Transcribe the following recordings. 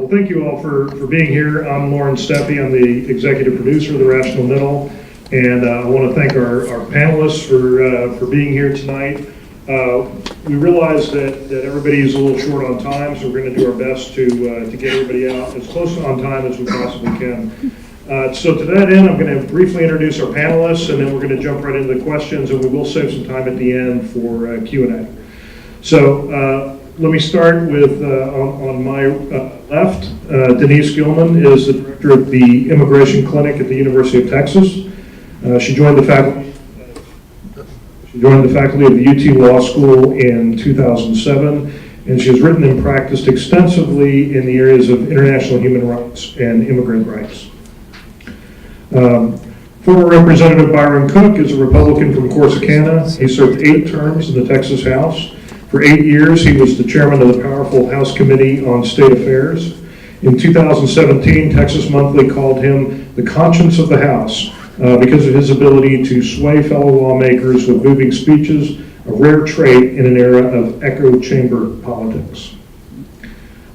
Well, thank you all for being here. I'm Lauren Steffi. I'm the executive producer of the Rational Middle, and I want to thank our panelists for being here tonight. We realize that everybody is a little short on time, so we're going to do our best to get everybody out as close on time as we possibly can. So to that end, I'm going to briefly introduce our panelists, and then we're going to jump right into the questions, and we will save some time at the end for Q&A. So let me start with, on my left, Denise Gilman is the director of the Immigration Clinic at the University of Texas. She joined the faculty of the UT Law School in 2007, and she has written and practiced extensively in the areas of international human rights and immigrant rights. Former Representative Byron Cook is a Republican from Corsicana. He served 8 terms in the Texas House. For 8 years, he was the chairman of the powerful House Committee on State Affairs. In 2017, Texas Monthly called him the conscience of the House because of his ability to sway fellow lawmakers with moving speeches, a rare trait in an era of echo chamber politics.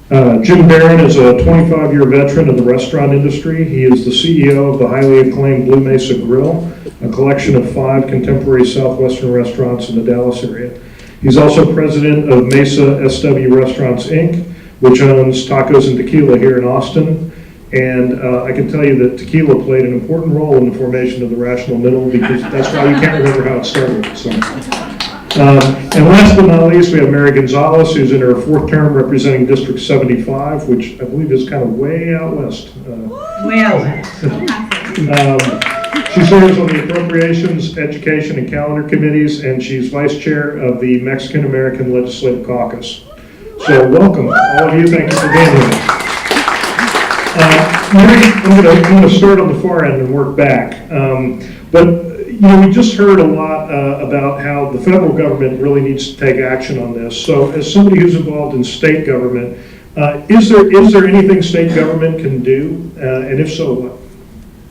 Jim Barron is a 25-year veteran of the restaurant industry. He is the CEO of the highly acclaimed Blue Mesa Grill, a collection of 5 contemporary Southwestern restaurants in the Dallas area. He's also president of Mesa SW Restaurants, Inc., which owns Tacos and Tequila here in Austin. And I can tell you that tequila played an important role in the formation of the Rational Middle, because that's why we can't remember how it started. So. And last but not least, we have Mary Gonzalez, who's in her 4th term representing District 75, which I believe is kind of way out west. Way out west. She serves on the Appropriations, Education, and Calendar Committees, and she's vice chair of the Mexican American Legislative Caucus. So welcome, all of you. Thank you for being here. Mary, I'm going to start on the far end and work back. But you know, we just heard a lot about how the federal government really needs to take action on this. So as somebody who's involved in state government, is there anything state government can do? And if so, what?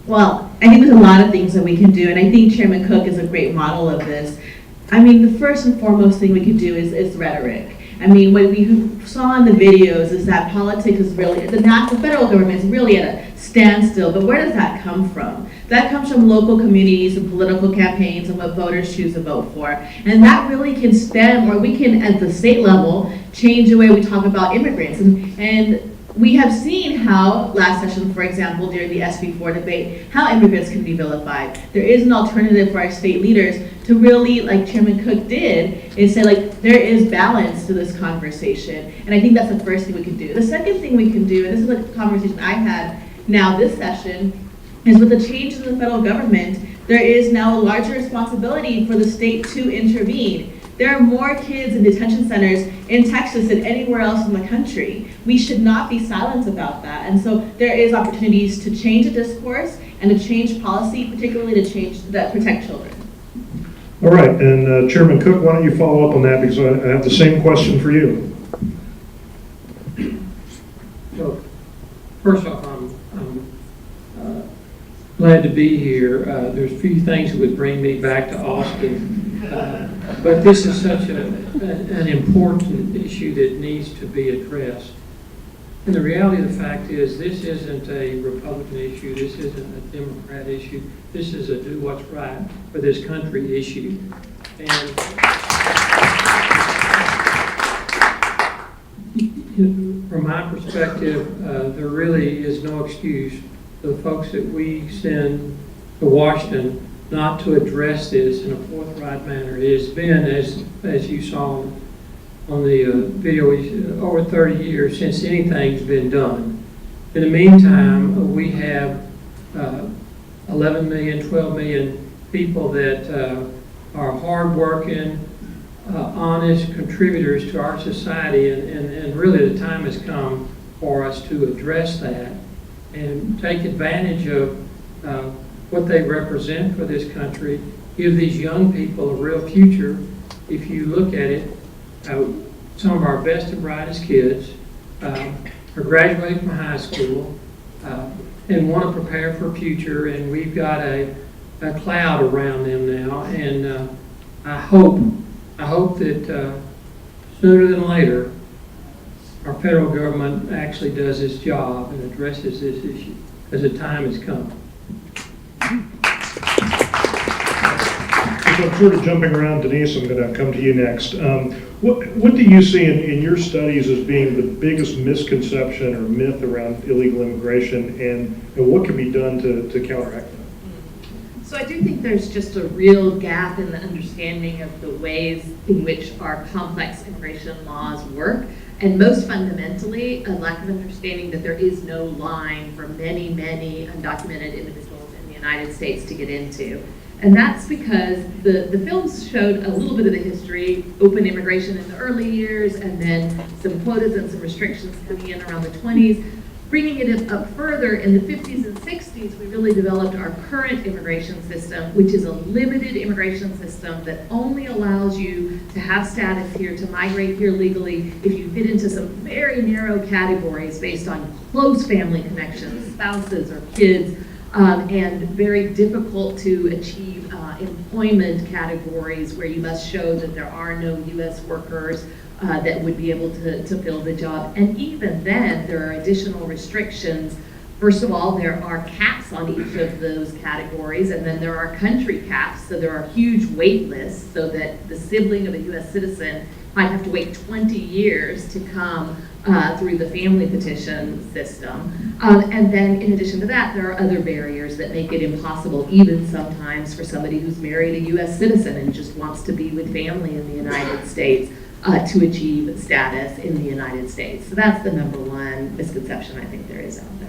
Well, I think there's a lot of things that we can do, and I think Chairman Cook is a great model of this. I mean, the first and foremost thing we could do is rhetoric. I mean, what we saw in the videos is that politics is really, the federal government is really at a standstill, but where does that come from? That comes from local communities and political campaigns and what voters choose to vote for. And that really can stem, or we can, at the state level, change the way we talk about immigrants. And we have seen how, last session, for example, during the SB4 debate, how immigrants can be vilified. There is an alternative for our state leaders to really, like Chairman Cook did, is say, like, there is balance to this conversation. And I think that's the first thing we can do. The second thing we can do, and this is a conversation I had now this session, is with the changes in the federal government, there is now a larger responsibility for the state to intervene. There are more kids in detention centers in Texas than anywhere else in the country. We should not be silent about that. And so there is opportunities to change the discourse and to change policy, particularly to change that protect children. All right, and Chairman Cook, why don't you follow up on that, because I have the same question for you. Well, first off, I'm glad to be here. There's a few things that would bring me back to Austin. But this is such an important issue that needs to be addressed. And the reality of the fact is, this isn't a Republican issue, this isn't a Democrat issue, this is a do what's right for this country issue. And from my perspective, there really is no excuse for the folks that we send to Washington not to address this in a forthright manner. It has been, as you saw on the video, over 30 years since anything's been done. In the meantime, we have 11 million, 12 million people that are hardworking, honest contributors to our society, and really the time has come for us to address that and take advantage of what they represent for this country, give these young people a real future. If you look at it, some of our best and brightest kids are graduating from high school and want to prepare for a future, and we've got a cloud around them now, and I hope that sooner than later our federal government actually does its job and addresses this issue, as the time has come. So I'm sort of jumping around, Denise, I'm going to come to you next. What do you see in your studies as being the biggest misconception or myth around illegal immigration, and what can be done to counteract that? So I do think there's just a real gap in the understanding of the ways in which our complex immigration laws work, and most fundamentally, a lack of understanding that there is no line for many, many undocumented individuals in the United States to get into. And that's because the films showed a little bit of the history, open immigration in the early years, and then some quotas and some restrictions coming in around the 20s. Bringing it up further, in the 50s and 60s, we really developed our current immigration system, which is a limited immigration system that only allows you to have status here, to migrate here legally, if you fit into some very narrow categories based on close family connections, spouses or kids, and very difficult to achieve employment categories where you must show that there are no U.S. workers that would be able to fill the job. And even then, there are additional restrictions. First of all, there are caps on each of those categories, and then there are country caps, so there are huge wait lists, so that the sibling of a U.S. citizen might have to wait 20 years to come through the family petition system. And then in addition to that, there are other barriers that make it impossible, even sometimes for somebody who's married a U.S. citizen and just wants to be with family in the United States to achieve status in the United States. So that's the number one misconception I think there is out there.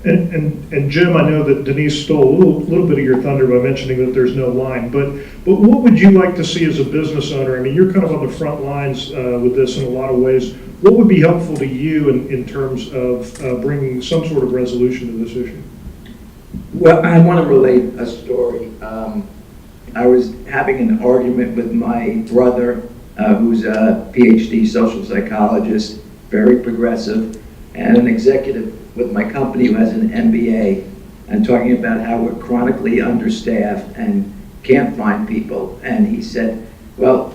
And Jim, I know that Denise stole a little bit of your thunder by mentioning that there's no line, but what would you like to see as a business owner? I mean, you're kind of on the front lines with this in a lot of ways. What would be helpful to you in terms of bringing some sort of resolution to this issue? Well, I want to relate a story. I was having an argument with my brother, who's a PhD social psychologist, very progressive, and an executive with my company who has an MBA, and talking about how we're chronically understaffed and can't find people. And he said, well,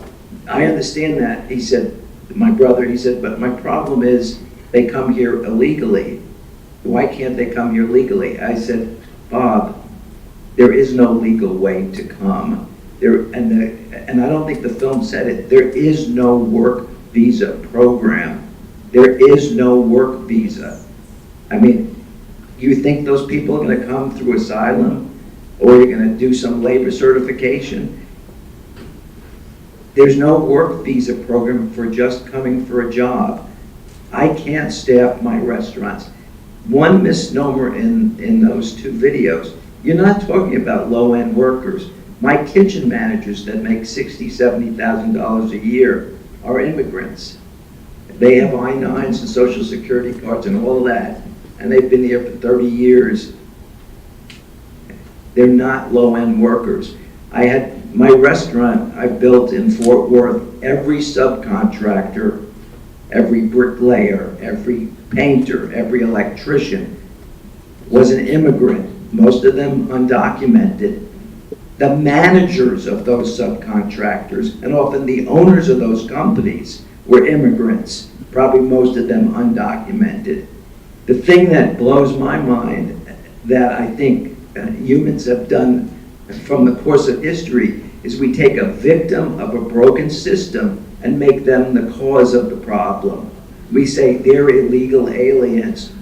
I understand that. He said, my brother, he said, but my problem is they come here illegally. Why can't they come here legally? I said, Bob, there is no legal way to come. And I don't think the film said it, there is no work visa program. There is no work visa. I mean, you think those people are going to come through asylum, or you're going to do some labor certification? There's no work visa program for just coming for a job. I can't staff my restaurants. One misnomer in those two videos, you're not talking about low-end workers. My kitchen managers that make $60,000, $70,000 a year are immigrants. They have I-9s and Social Security cards and all of that, and they've been here for 30 years. They're not low-end workers. I had my restaurant I built in Fort Worth, every subcontractor, every bricklayer, every painter, every electrician was an immigrant, most of them undocumented. The managers of those subcontractors, and often the owners of those companies, were immigrants, probably most of them undocumented. The thing that blows my mind that I think humans have done from the course of history is we take a victim of a broken system and make them the cause of the problem. We say they're illegal aliens.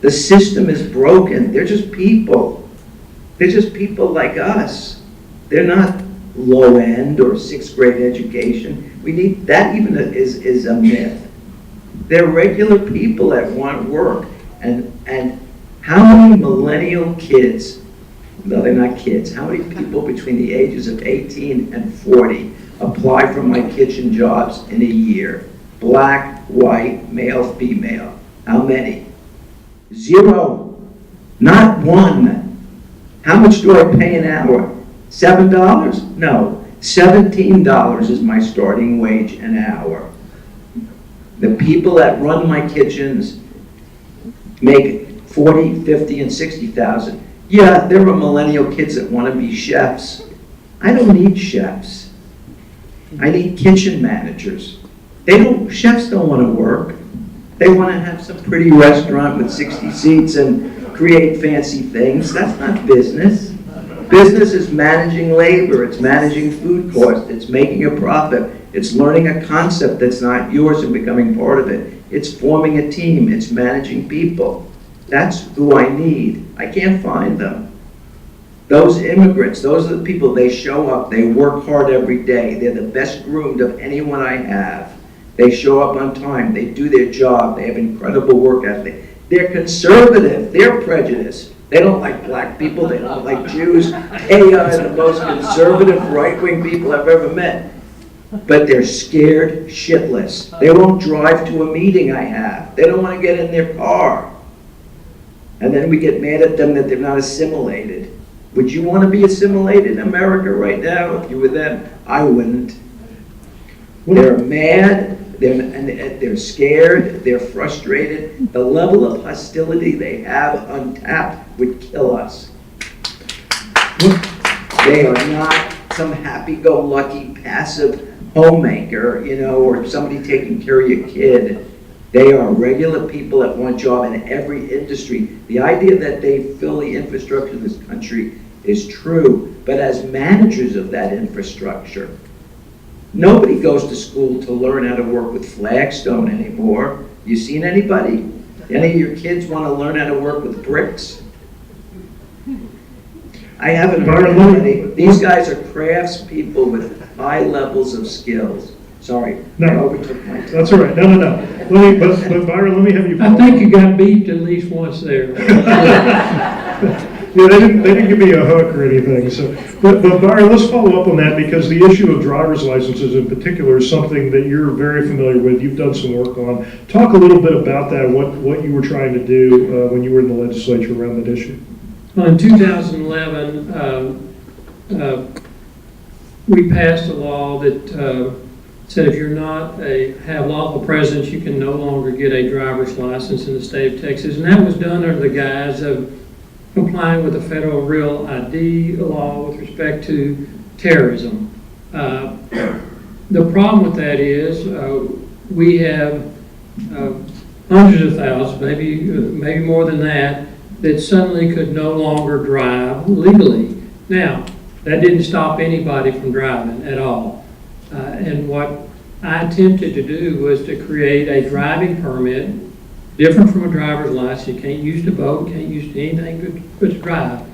The system is broken. They're just people. They're just people like us. They're not low end or sixth grade education. We need that even is a myth. They're regular people that want work. And how many millennial kids, no, they're not kids, how many people between the ages of 18 and 40 apply for my kitchen jobs in a year? Black, white, male, female. How many? Zero. Not one. How much do I pay an hour? $7? No. $17 is my starting wage an hour. The people that run my kitchens make 40, 50, and 60,000. Yeah, there are millennial kids that want to be chefs. I don't need chefs. I need kitchen managers. Chefs don't want to work. They want to have some pretty restaurant with 60 seats and create fancy things. That's not business. Business is managing labor, it's managing food costs, it's making a profit, it's learning a concept that's not yours and becoming part of it. It's forming a team, it's managing people. That's who I need. I can't find them. Those immigrants, those are the people, they show up, they work hard every day. They're the best groomed of anyone I have. They show up on time, they do their job, they have incredible work ethic. They're conservative, they're prejudiced. They don't like black people, they don't like Jews. They are the most conservative right-wing people I've ever met. But they're scared shitless. They won't drive to a meeting I have. They don't want to get in their car. And then we get mad at them that they're not assimilated. Would you want to be assimilated in America right now if you were them? I wouldn't. They're mad. They're scared, they're frustrated. The level of hostility they have untapped would kill us. They are not some happy-go-lucky, passive homemaker, or somebody taking care of your kid. They are regular people that want a job in every industry. The idea that they fill the infrastructure of this country is true, but as managers of that infrastructure, nobody goes to school to learn how to work with flagstone anymore. You seen anybody? Any of your kids want to learn how to work with bricks? I haven't heard of anybody. These guys are crafts people with high levels of skills. Sorry, I overtook my time. That's all right. No. But Byron, let me have you. I think you got beeped at least once there. Yeah, they didn't give me a hook or anything. So, but Byron, let's follow up on that, because the issue of driver's licenses in particular is something that you're very familiar with. You've done some work on. Talk a little bit about that. What you were trying to do when you were in the legislature around that issue. Well, in 2011, we passed a law that said if you're not have lawful presence, you can no longer get a driver's license in the state of Texas, and that was done under the guise of complying with the federal Real ID law with respect to terrorism. The problem with that is we have hundreds of thousands, maybe more than that suddenly could no longer drive legally. Now, that didn't stop anybody from driving at all. And what I attempted to do was to create a driving permit different from a driver's license. You can't use to vote, can't use to anything but to drive.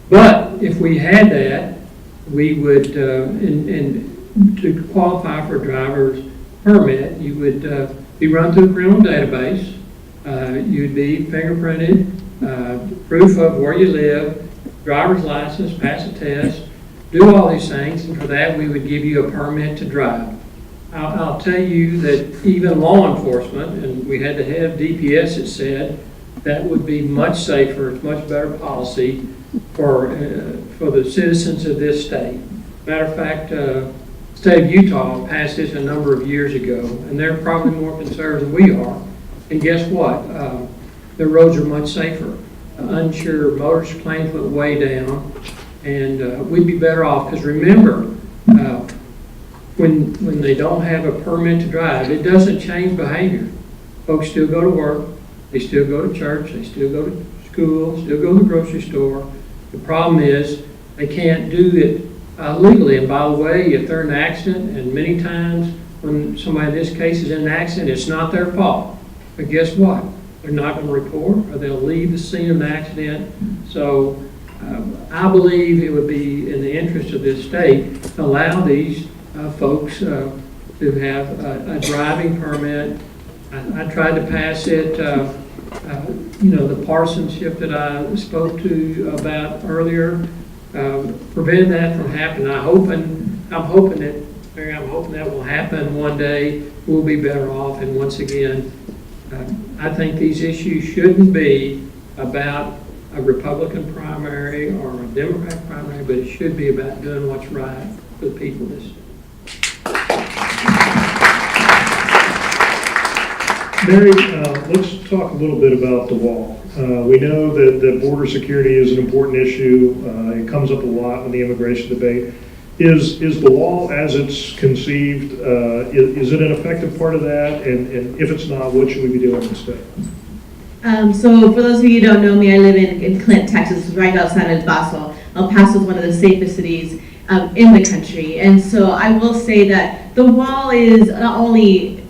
But if we had that, we would, and to qualify for a driver's permit, you would be run through a criminal database. You'd be fingerprinted, proof of where you live, driver's license, pass a test, do all these things, and for that we would give you a permit to drive. I'll tell you that even law enforcement, and we had to have DPS that said that would be much safer, it's much better policy for the citizens of this state. Matter of fact, the state of Utah passed this a number of years ago, and they're probably more conservative than we are. And guess what? Their roads are much safer. Uninsured motorist claims went way down, and we'd be better off, because remember, when they don't have a permit to drive, it doesn't change behavior. Folks still go to work, they still go to church, they still go to school, still go to the grocery store. The problem is they can't do it legally. And by the way, if they're in an accident, and many times when somebody in this case is in an accident, it's not their fault. But guess what? They're not going to report, or they'll leave the scene of an accident. So I believe it would be in the interest of this state to allow these folks to have a driving permit. I tried to pass it, the partisanship that I spoke to about earlier, prevent that from happening. I'm hoping that will happen one day. We'll be better off. And once again, I think these issues shouldn't be about a Republican primary or a Democrat primary, but it should be about doing what's right for the people of this state. Mary, let's talk a little bit about the wall. We know that border security is an important issue. It comes up a lot in the immigration debate. Is the wall as it's conceived, is it an effective part of that? And if it's not, what should we be doing instead? So for those of you who don't know me, I live in Clint, Texas, right outside of El Paso. El Paso is one of the safest cities in the country. And so I will say that the wall is not only,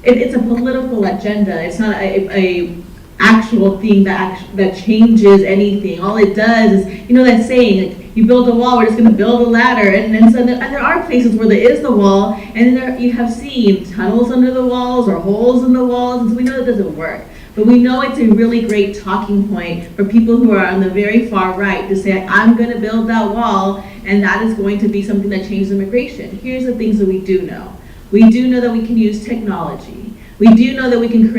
it's a political agenda. It's not a actual thing that changes anything. All it does is, that saying, like, you build a wall, we're just going to build a ladder. And there are places where there is the wall, and there you have seen tunnels under the walls or holes in the walls, and so we know that doesn't work. But we know it's a really great talking point for people who are on the very far right to say, I'm going to build that wall, and that is going to be something that changes immigration. Here's the things that we do know. We do know that we can use technology. We do know that we can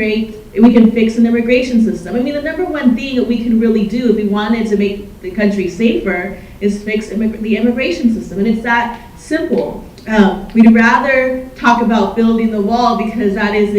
fix an immigration system. I mean, the number one thing that we can really do if we wanted to make the country safer is fix the immigration system, and it's that simple. We'd rather talk about building the wall because that is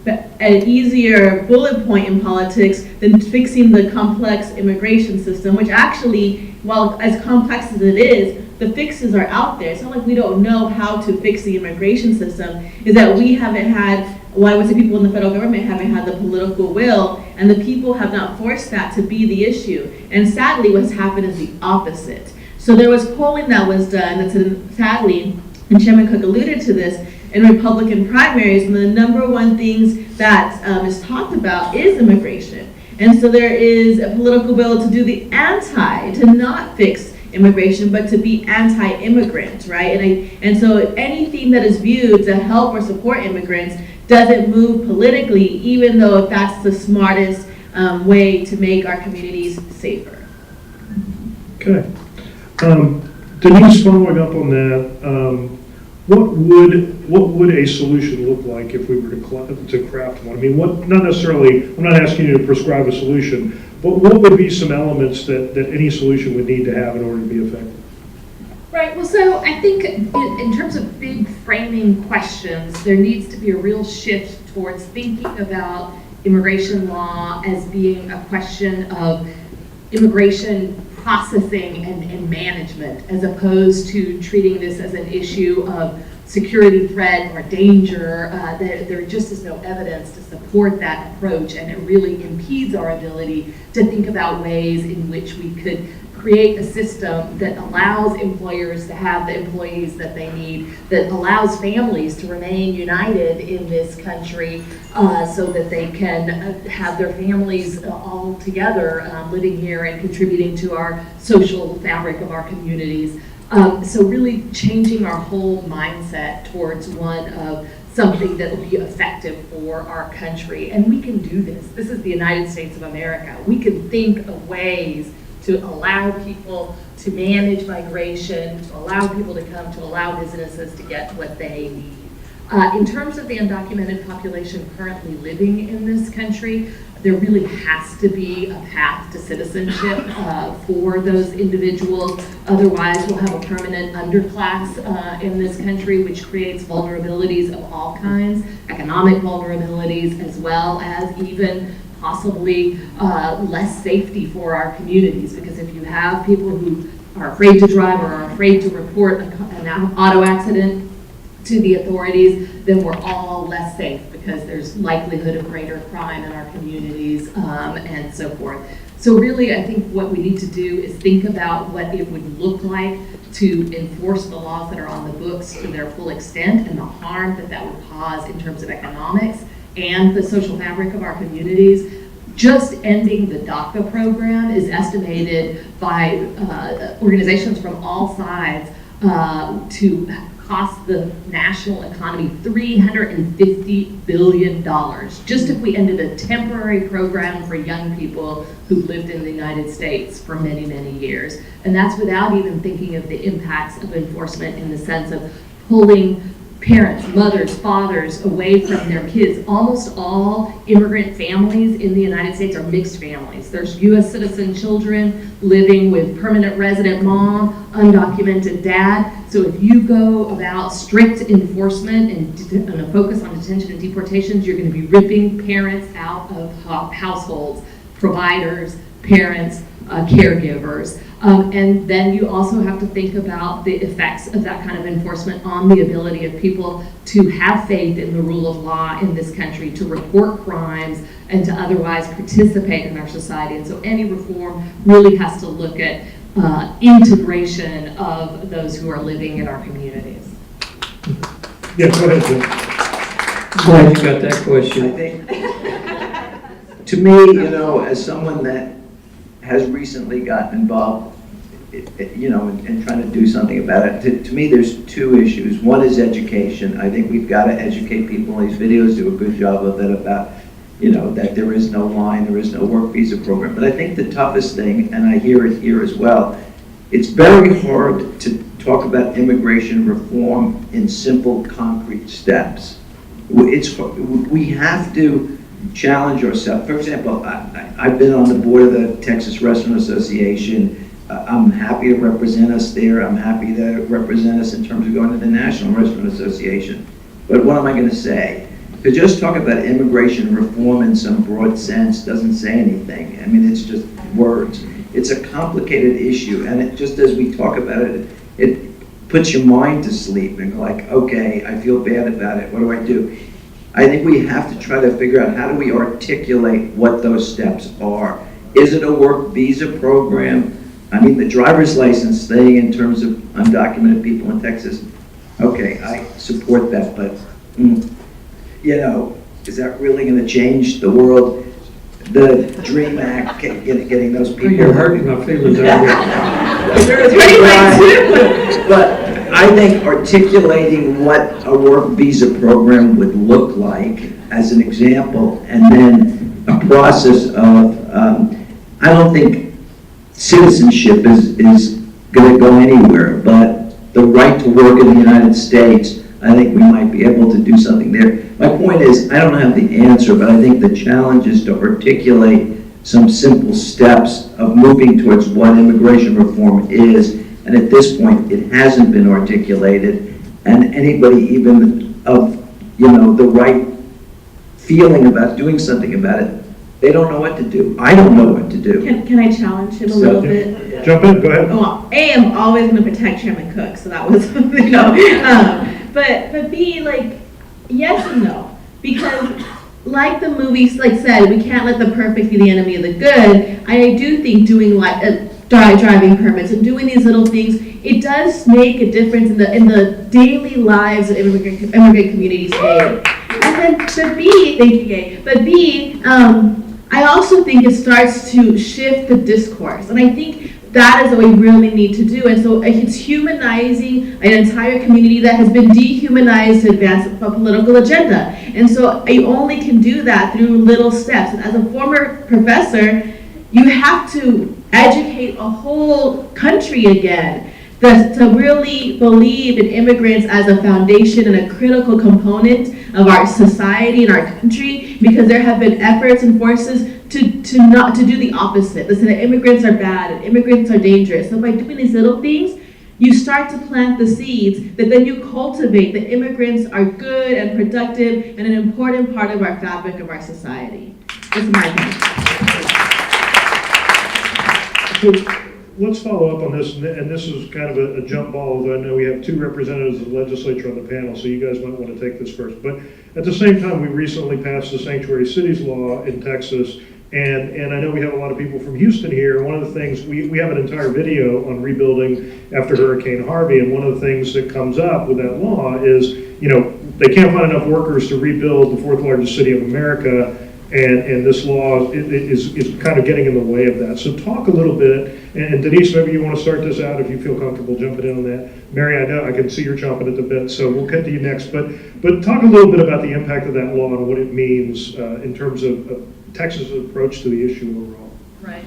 an easier bullet point in politics than fixing the complex immigration system, which actually, while as complex as it is, the fixes are out there. It's not like we don't know how to fix the immigration system. Is that we haven't had, well, I would say people in the federal government haven't had the political will, and the people have not forced that to be the issue. And sadly, what's happened is the opposite. So there was polling that was done that said, sadly, and Chairman Cook alluded to this, in Republican primaries, one of the number one things that is talked about is immigration. And so there is a political will to do the to not fix immigration, but to be anti-immigrant, right? And so anything that is viewed to help or support immigrants doesn't move politically, even though if that's the smartest way to make our communities safer. Okay. Denise, following up on that, what would a solution look like if we were to craft one? I mean, not necessarily, I'm not asking you to prescribe a solution, but what would be some elements that any solution would need to have in order to be effective? Right, well, so I think in terms of big framing questions, there needs to be a real shift towards thinking about immigration law as being a question of immigration processing and management, as opposed to treating this as an issue of security threat or danger. There just is no evidence to support that approach, and it really impedes our ability to think about ways in which we could create a system that allows employers to have the employees that they need, that allows families to remain united in this country so that they can have their families all together living here and contributing to our social fabric of our communities. So really changing our whole mindset towards one of something that will be effective for our country. And we can do this. This is the United States of America. We can think of ways to allow people to manage migration, to allow people to come, to allow businesses to get what they need. In terms of the undocumented population currently living in this country, there really has to be a path to citizenship for those individuals. Otherwise, we'll have a permanent underclass in this country, which creates vulnerabilities of all kinds, economic vulnerabilities, as well as even possibly less safety for our communities. Because if you have people who are afraid to drive or are afraid to report an auto accident to the authorities, then we're all less safe because there's likelihood of greater crime in our communities and so forth. So really, I think what we need to do is think about what it would look like to enforce the laws that are on the books to their full extent and the harm that that would cause in terms of economics and the social fabric of our communities. Just ending the DACA program is estimated by organizations from all sides to cost the national economy $350 billion, just if we ended a temporary program for young people who lived in the United States for many, many years. And that's without even thinking of the impacts of enforcement in the sense of pulling parents, mothers, fathers away from their kids. Almost all immigrant families in the United States are mixed families. There's U.S. citizen children living with permanent resident mom, undocumented dad. So if you go about strict enforcement and a focus on detention and deportations, you're going to be ripping parents out of households, providers, parents, caregivers. And then you also have to think about the effects of that kind of enforcement on the ability of people to have faith in the rule of law in this country, to report crimes, and to otherwise participate in our society. And so any reform really has to look at integration of those who are living in our communities. Yeah, go ahead, Jim. Glad you got that I question. think, to me, as someone that has recently gotten involved, in trying to do something about it, to me, there's two issues. One is education. I think we've got to educate people. These videos do a good job of it about, that there is no line, there is no work visa program. But I think the toughest thing, and I hear it here as well, it's very hard to talk about immigration reform in simple, concrete steps. We have to challenge ourselves. For example, I've been on the board of the Texas Restaurant Association. I'm happy to represent us there. I'm happy to represent us in terms of going to the National Restaurant Association. But what am I going to say? To just talk about immigration reform in some broad sense doesn't say anything. I mean, it's just words. It's a complicated issue, and it just as we talk about it, it puts your mind to sleep and go like, okay, I feel bad about it. What do I do? I think we have to try to figure out how do we articulate what those steps are. Is it a work visa program? I mean, the driver's license thing in terms of undocumented people in Texas, okay, I support that, but, is that really going to change the world? The DREAM Act, getting those people. You're hurting my feelings over But I think articulating what a work visa program would look like as an example, and then a process of, I don't think citizenship is going to go anywhere, but the right to work in the United States, I think we might be able to do something there. My point is, I don't have the answer, but I think the challenge is to articulate some simple steps of moving towards what immigration reform is. And at this point, it hasn't been articulated. And anybody even of, the right feeling about doing something about it, they don't know what to do. I don't know what to do. Can I challenge him a little bit? Jump in, go ahead. Well, A, I'm always going to protect Chairman Cook, so that was, but B, yes and no. Because like the movies said, we can't let the perfect be the enemy of the good. I do think doing driving permits and doing these little things, it does make a difference in the daily lives of immigrant communities. A. And then, but B, thank you, Gay. But B, I also think it starts to shift the discourse, and I think that is what we really need to do. And so it's humanizing an entire community that has been dehumanized to advance a political agenda. And so you only can do that through little steps. And as a former professor, you have to educate a whole country again to really believe in immigrants as a foundation and a critical component of our society and our country, because there have been efforts and forces to do the opposite. They say that immigrants are bad and immigrants are dangerous. So by doing these little things, you start to plant the seeds that then you cultivate that immigrants are good and productive and an important part of our fabric of our society. That's my opinion. So let's follow up on this, and this is kind of a jump ball, although I know we have two representatives of the legislature on the panel, so you guys might want to take this first. But at the same time, we recently passed the Sanctuary Cities law in Texas, and I know we have a lot of people from Houston here. One of the things, we have an entire video on rebuilding after Hurricane Harvey, and one of the things that comes up with that law is, they can't find enough workers to rebuild the fourth largest city of America, and this law is kind of getting in the way of that. So talk a little bit, and Denise, maybe you want to start this out if you feel comfortable jumping in on that. Mary, I know I can see you're chomping at the bit, so we'll get to you next. But talk a little bit about the impact of that law and what it means in terms of Texas' approach to the issue overall. Right.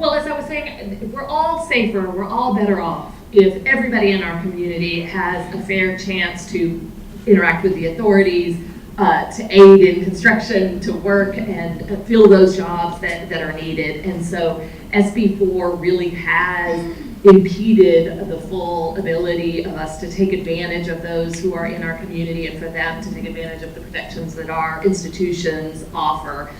Well, as I was saying, we're all safer, we're all better off if everybody in our community has a fair chance to interact with the authorities, to aid in construction, to work and fill those jobs that are needed. And so SB 4 really has impeded the full ability of us to take advantage of those who are in our community and for them to take advantage of the protections that our institutions offer.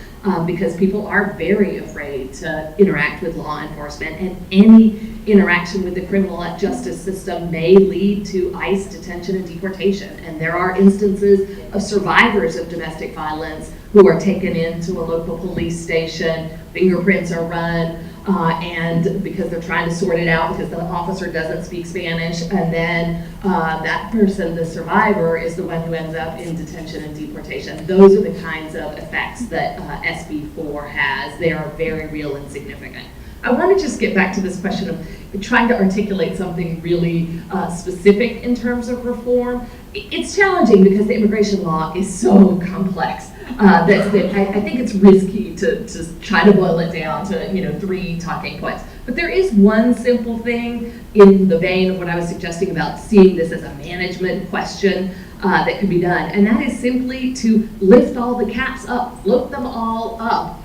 because people are very afraid to interact with law enforcement, and any interaction with the criminal justice system may lead to ICE detention and deportation. And there are instances of survivors of domestic violence who are taken into a local police station, fingerprints are run, and because they're trying to sort it out because the officer doesn't speak Spanish, and then that person, the survivor, is the one who ends up in detention and deportation. Those are the kinds of effects that SB4 has. They are very real and significant. I want to just get back to this question of trying to articulate something really specific in terms of reform. It's challenging because the immigration law is so complex that I think it's risky to try to boil it down to 3 talking points. But there is one simple thing in the vein of what I was suggesting about seeing this as a management question that could be done, and that is simply to lift all the caps up, float them all up.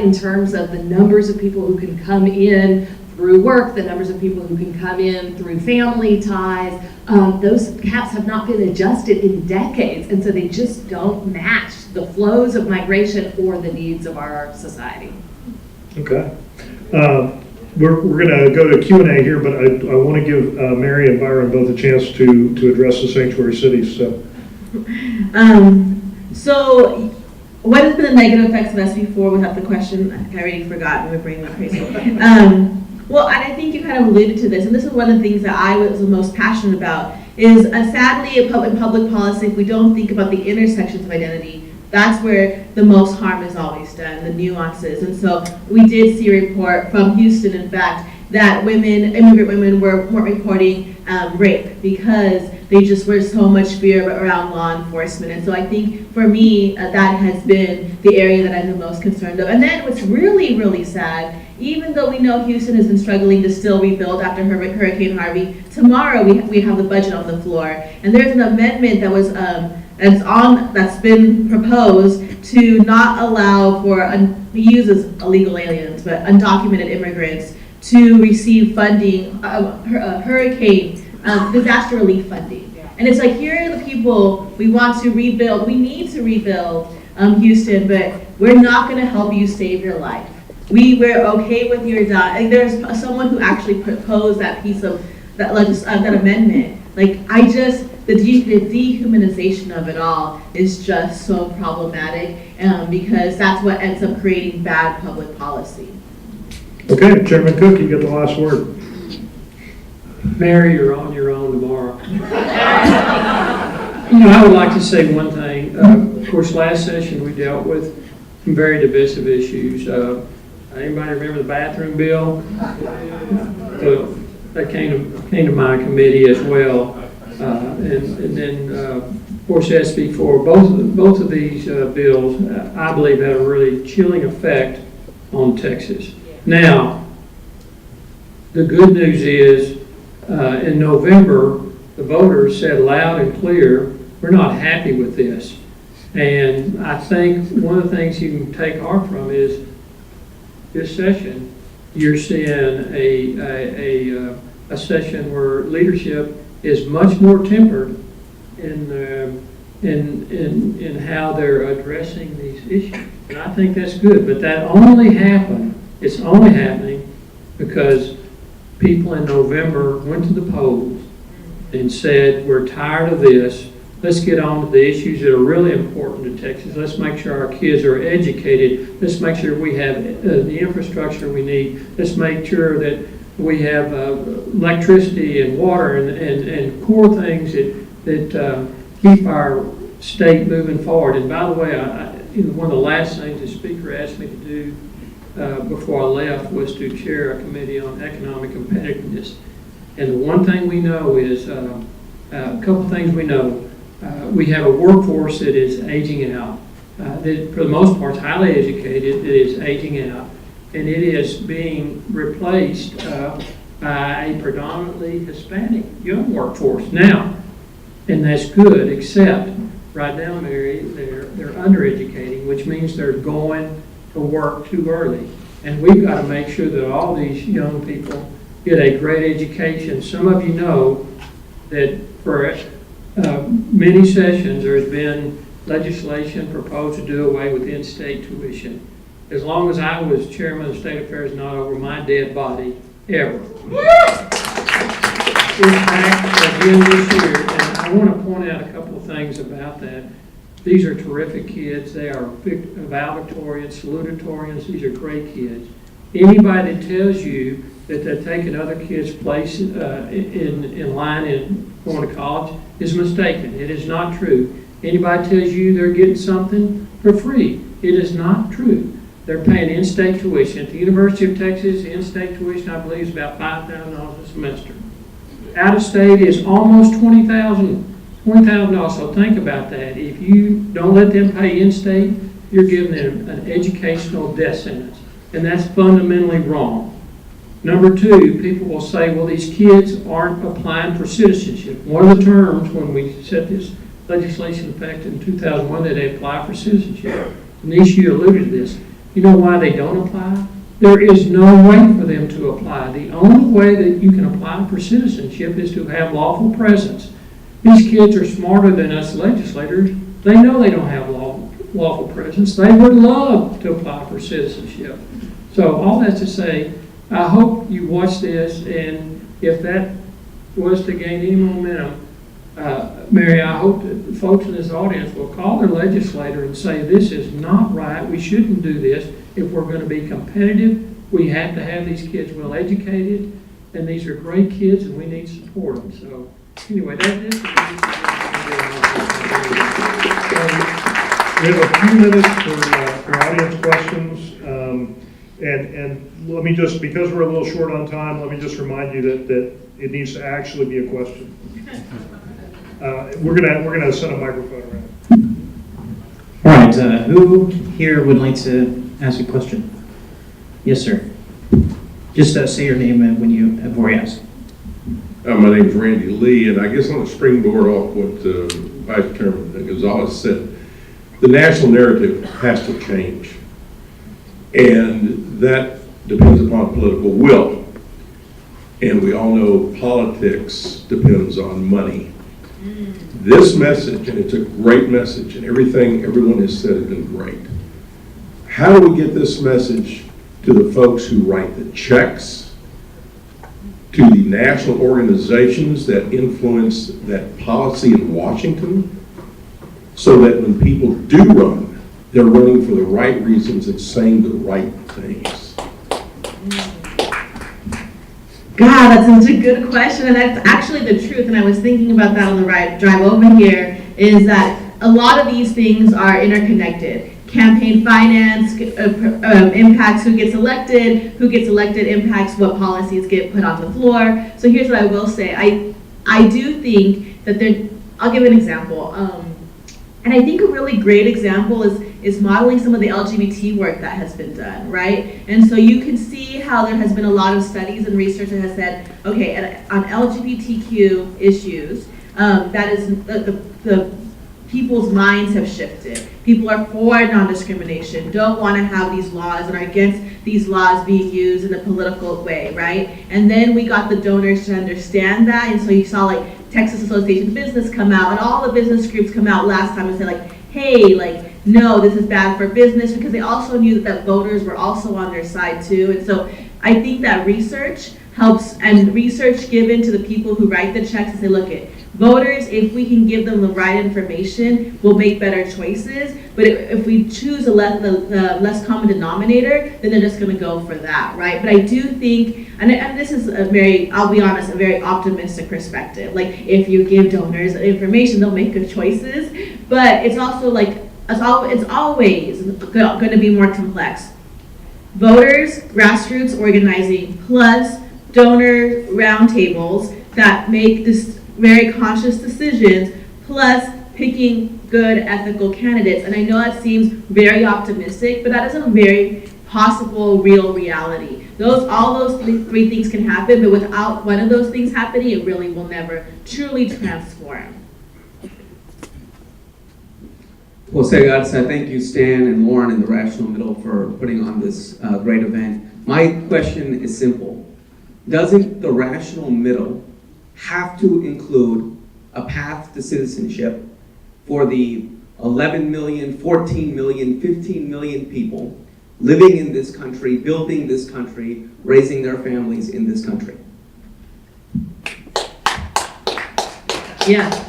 In terms of the numbers of people who can come in through work, the numbers of people who can come in through family ties. Those caps have not been adjusted in decades, and so they just don't match the flows of migration or the needs of our society. Okay. We're going to go to Q&A here, but I want to give Mary and Byron both a chance to address the sanctuary cities. So what has been the negative effects of SB4 without the question? I already forgot, my brain went crazy. Well, and I think you kind of alluded to this, and this is one of the things that I was the most passionate about, is sadly in public policy, if we don't think about the intersections of identity, that's where the most harm is always done, the nuances. And so we did see a report from Houston, in fact, that immigrant women weren't reporting rape because they just were so much fear around law enforcement. And so I think for me, that has been the area that I'm the most concerned of. And then what's really, really sad, even though we know Houston has been struggling to still rebuild after Hurricane Harvey, tomorrow we have the budget on the floor. And there's an amendment that was that's been proposed to not allow for, we use as illegal aliens, but undocumented immigrants to receive funding, hurricane disaster relief funding. And it's like, here are the people we want to rebuild. We need to rebuild Houston, but we're not going to help you save your life. We're okay with your there's someone who actually proposed that piece of that amendment. Like, the dehumanization of it all is just so problematic because that's what ends up creating bad public policy. Okay, Chairman Cook, you get the last word. Mary, you're on your own tomorrow. I would like to say one thing. Of course, last session we dealt with some very divisive issues. Anybody remember the bathroom bill? That came to my committee as well. And then, of course, SB4. Both of these bills, I believe, had a really chilling effect on Texas. Now, the good news is, in November, the voters said loud and clear, we're not happy with this. And I think one of the things you can take heart from is this session, you're seeing a session where leadership is much more tempered in how they're addressing these issues. And I think that's good, but it's only happening because people in November went to the polls and said, we're tired of this. Let's get on to the issues that are really important to Texas. Let's make sure our kids are educated. Let's make sure we have the infrastructure we need. Let's make sure that we have electricity and water and core things that keep our state moving forward. And by the way, one of the last things the speaker asked me to do before I left was to chair a committee on economic competitiveness. And the one thing we know is, a couple things we know. We have a workforce that is aging out, that for the most part is highly educated, that is aging out, and it is being replaced by a predominantly Hispanic young workforce now. And that's good, except right now, Mary, they're undereducating, which means they're going to work too early. And we've got to make sure that all these young people get a great education. Some of you know that for many sessions there's been legislation proposed to do away with in-state tuition. as long as I was chairman of state affairs, not over my dead body, ever. In fact, again this year, and I want to point out a couple of things about that. These are terrific kids. They are valedictorians, salutatorians. These are great kids. Anybody that tells you that they're taking other kids' place in line and going to college is mistaken. It is not true. Anybody tells you they're getting something for free, it is not true. They're paying in-state tuition. At the University of Texas, in-state tuition, I believe, is about $5,000 a semester. Out of state is almost $20,000. So think about that. If you don't let them pay in-state, you're giving them an educational death sentence. And that's fundamentally wrong. Number two, people will say, well, these kids aren't applying for citizenship. One of the terms when we set this legislation in effect in 2001 that they apply for citizenship. Nisha, you alluded to this. You know why they don't apply? There is no way for them to apply. The only way that you can apply for citizenship is to have lawful presence. These kids are smarter than us legislators. They know they don't have lawful presence. They would love to apply for citizenship. So all that to say, I hope you watch this, and if that was to gain any momentum, Mary, I hope that the folks in this audience will call their legislator and say, this is not right, we shouldn't do this. If we're going to be competitive, we have to have these kids well educated, and these are great kids, and we need to support them. So anyway, that's it. We have a few minutes for audience questions. And let me just, because we're a little short on time, let me just remind you that it needs to actually be a question. We're gonna set a microphone around. All right, who here would like to ask a question? Yes, sir. Just say your name before you ask. My name is Randy Lee, and I guess on the springboard off what Vice Chairman Gonzalez said, the national narrative has to change, and that depends upon political will. And we all know politics depends on money. This message, and it's a great message, and everything everyone has said has been great. How do we get this message to the folks who write the checks, to the national organizations that influence that policy in Washington, so that when people do run, they're running for the right reasons and saying the right things? God, that's such a good question, and that's actually the truth. And I was thinking about that on the drive over here, is that a lot of these things are interconnected. Campaign finance impacts who gets elected impacts what policies get put on the floor. So here's what I will say. I do think that I'll give an example. And I think a really great example is modeling some of the LGBT work that has been done, right? And so you can see how there has been a lot of studies and research that has said, okay, on LGBTQ issues, that is the people's minds have shifted. People are for non-discrimination, don't want to have these laws, and are against these laws being used in a political way, right? And then we got the donors to understand that, and so you saw like Texas Association of Business come out, and all the business groups come out last time and say like, hey, like, no, this is bad for business, because they also knew that voters were also on their side too. And so I think that research helps, and research given to the people who write the checks and say, look, voters, if we can give them the right information, will make better choices. But if we choose the less common denominator, then they're just going to go for that, right? But I do think, and this is I'll be honest, a very optimistic perspective. Like, if you give donors information, they'll make good choices. But it's also like, it's always going to be more complex. Voters, grassroots organizing, plus donor roundtables that make this very conscious decisions, plus picking good ethical candidates. And I know that seems very optimistic, but that is a very possible real reality. All those three things can happen, but without one of those things happening, it really will never truly transform. Well, Segads, I thank you, Stan and Lauren and the Rational Middle for putting on this great event. My question is simple. Doesn't the Rational Middle have to include a path to citizenship for the 11 million, 14 million, 15 million people living in this country, building this country, raising their families in this country? Yeah.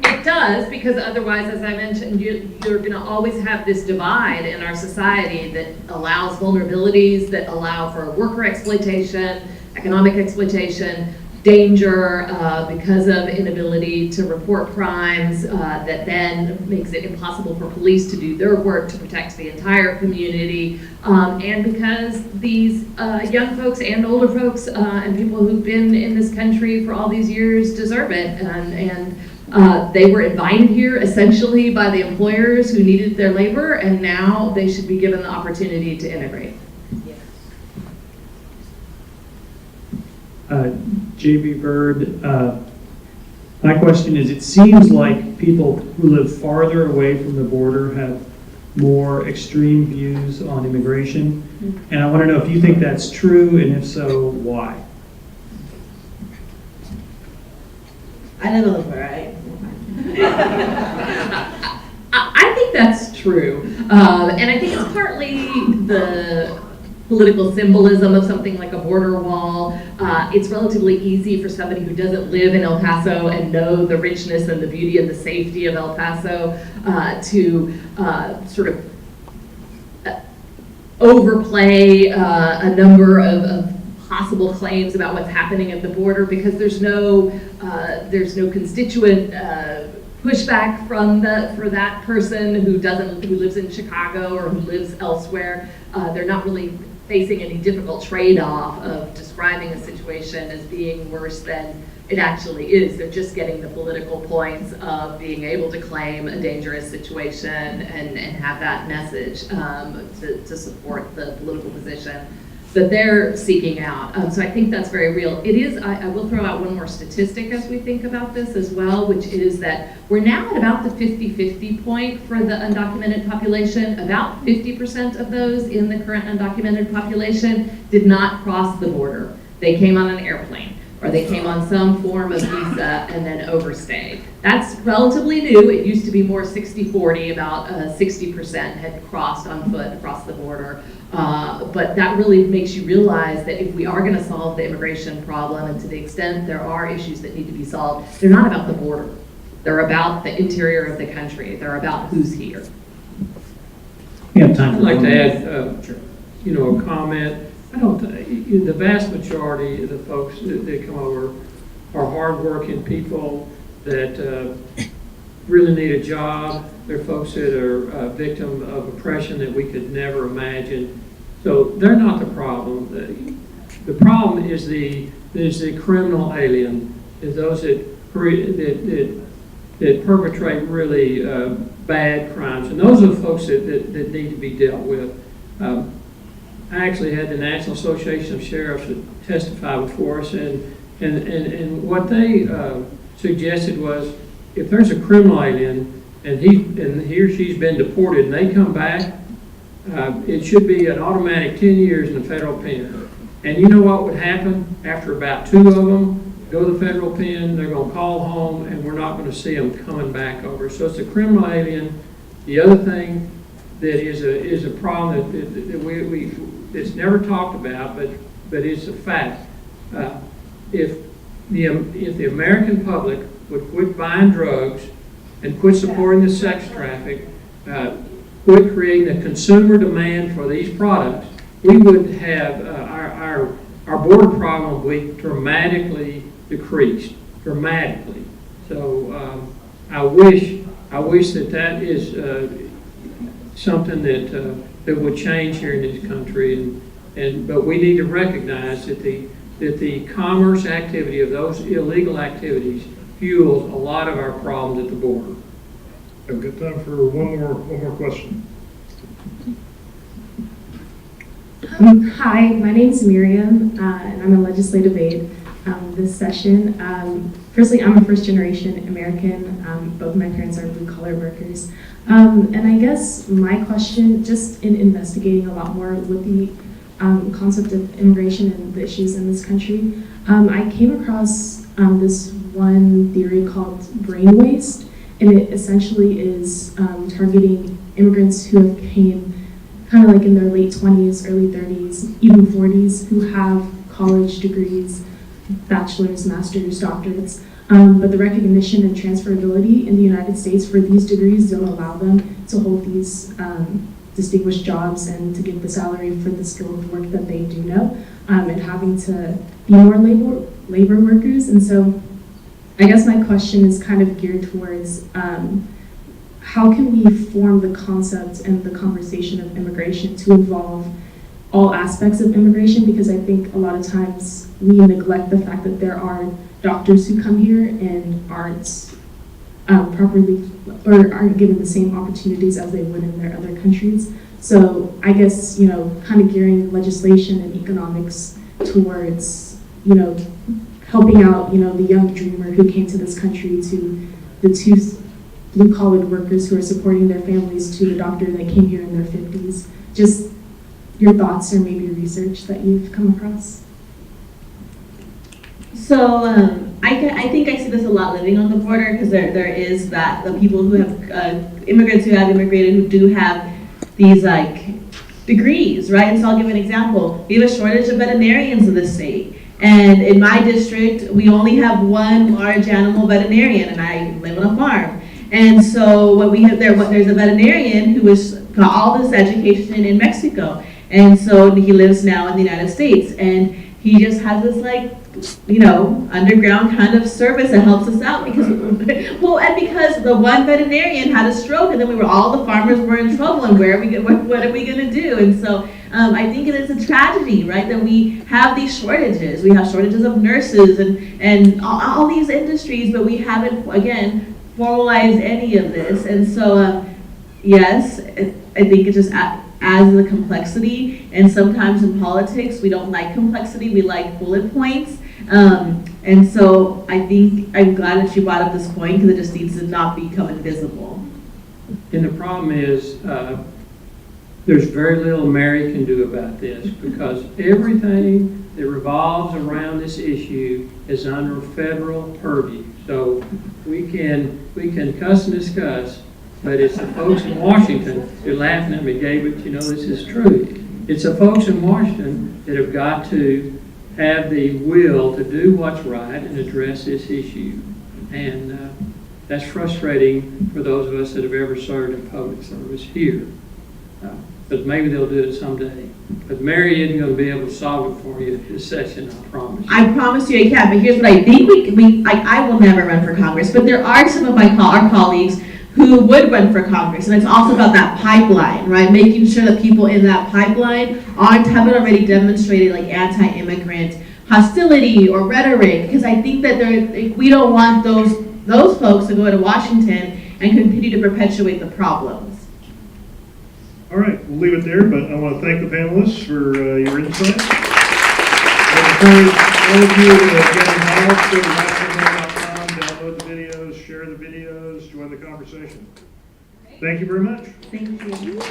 It does, because otherwise, as I mentioned, you're going to always have this divide in our society that allows vulnerabilities, that allow for worker exploitation, economic exploitation, danger because of inability to report crimes, that then makes it impossible for police to do their work to protect the entire community, and because these young folks and older folks and people who've been in this country for all these years deserve it, and they were invited here essentially by the employers who needed their labor, and now they should be given the opportunity to integrate. JB Bird, my question is, it seems like people who live farther away from the border have more extreme views on immigration, and I want to know if you think that's true, and if so, why? I live a little bit, right? I think that's true, and I think it's partly the political symbolism of something like a border wall. It's relatively easy for somebody who doesn't live in El Paso and know the richness and the beauty and the safety of El Paso to sort of overplay a number of possible claims about what's happening at the border, because there's no constituent pushback for that person who lives in Chicago or who lives elsewhere. They're not really facing any difficult trade-off of describing a situation as being worse than it actually is. They're just getting the political points of being able to claim a dangerous situation and have that message to support the political position that they're seeking out. So I think that's very real. It is, I will throw out one more statistic as we think about this as well, which is that we're now at about the 50-50 point for the undocumented population. About 50% of those in the current undocumented population did not cross the border. They came on an airplane, or they came on some form of visa and then overstayed. That's relatively new. It used to be more 60-40, about 60% had crossed on foot across the border. But that really makes you realize that if we are going to solve the immigration problem, and to the extent there are issues that need to be solved, they're not about the border. They're about the interior of the country. They're about who's here. We have time I'd for like one to more. add, a comment. I don't, the vast majority of the folks that come over are hardworking people that really need a job. They're folks that are a victim of oppression that we could never imagine. So they're not the problem. The problem is the criminal alien, is those that perpetrate really bad crimes. And those are the folks that need to be dealt with. I actually had the National Association of Sheriffs testify before us, and what they suggested was, if there's a criminal alien and he or she's been deported and they come back, it should be an automatic 10 years in the federal pen. And you know what would happen after about 2 of them go to the federal pen? They're going to call home, and we're not going to see them coming back over. So it's a criminal alien. The other thing that is a problem that it's never talked about, but it's a fact. If the American public would quit buying drugs and quit supporting the sex traffic, quit creating a consumer demand for these products, we would have our border problem would be dramatically decreased, dramatically. So I wish that is something that would change here in this country, but we need to recognize that the commerce activity of those illegal activities fuels a lot of our problems at the border. I've got time for one more question. Hi, my name is Miriam, and I'm a legislative aide this session. Firstly, I'm a first-generation American. Both my parents are blue-collar workers. And I guess my question, just in investigating a lot more with the concept of immigration and the issues in this country, I came across this one theory called brain waste, and it essentially is targeting immigrants who have came kind of like in their late 20s, early 30s, even 40s, who have college degrees, bachelor's, master's, doctorates. But the recognition and transferability in the United States for these degrees don't allow them to hold these distinguished jobs and to get the salary for the skilled work that they do know, and having to be more labor workers. And so I guess my question is kind of geared towards how can we form the concept and the conversation of immigration to involve all aspects of immigration, because I think a lot of times we neglect the fact that there are doctors who come here and aren't properly or aren't given the same opportunities as they would in their other countries. So I guess, kind of gearing legislation and economics towards, helping out, the young dreamer who came to this country, to the two blue-collar workers who are supporting their families, to the doctor that came here in their 50s. Just your thoughts or maybe research that you've come across. So I think I see this a lot living on the border, because there is that the people who have immigrants who have immigrated who do have these degrees, right? And so I'll give an example. We have a shortage of veterinarians in the state. And in my district, we only have one large animal veterinarian, and I live on a farm. And so what we have there's a veterinarian who has got all this education in Mexico. And so he lives now in the United States. And he just has this underground kind of service that helps us out because the one veterinarian had a stroke, and then all the farmers were in trouble, and what are we going to do? And so I think it is a tragedy, right, that we have these shortages. We have shortages of nurses and all these industries, but we haven't, again, formalized any of this. And so, yes, I think it just adds the complexity, and sometimes in politics, we don't like complexity, we like bullet points. And so I think I'm glad that you brought up this point, because it just needs to not become invisible. And the problem is, there's very little Mary can do about this, because everything that revolves around this issue is under federal purview. So we can cuss and discuss, but it's the folks in Washington, they're laughing at me, Gabe, but this is true. It's the folks in Washington that have got to have the will to do what's right and address this issue. And that's frustrating for those of us that have ever served in public service here. But maybe they'll do it someday. But Mary isn't going to be able to solve it for you this session, I promise you. I promise you I can, but here's what I think I will never run for Congress, but there are some of our colleagues who would run for Congress, and it's also about that pipeline, right? Making sure that people in that pipeline haven't already demonstrated anti-immigrant hostility or rhetoric, because I think that we don't want those folks to go to Washington and continue to perpetuate the problems. All right, we'll leave it there, but I want to thank the panelists for your insight. I encourage all of you to get involved, go to nationalmail.com, download the videos, share the videos, join the conversation. Thank you very much. Thank you.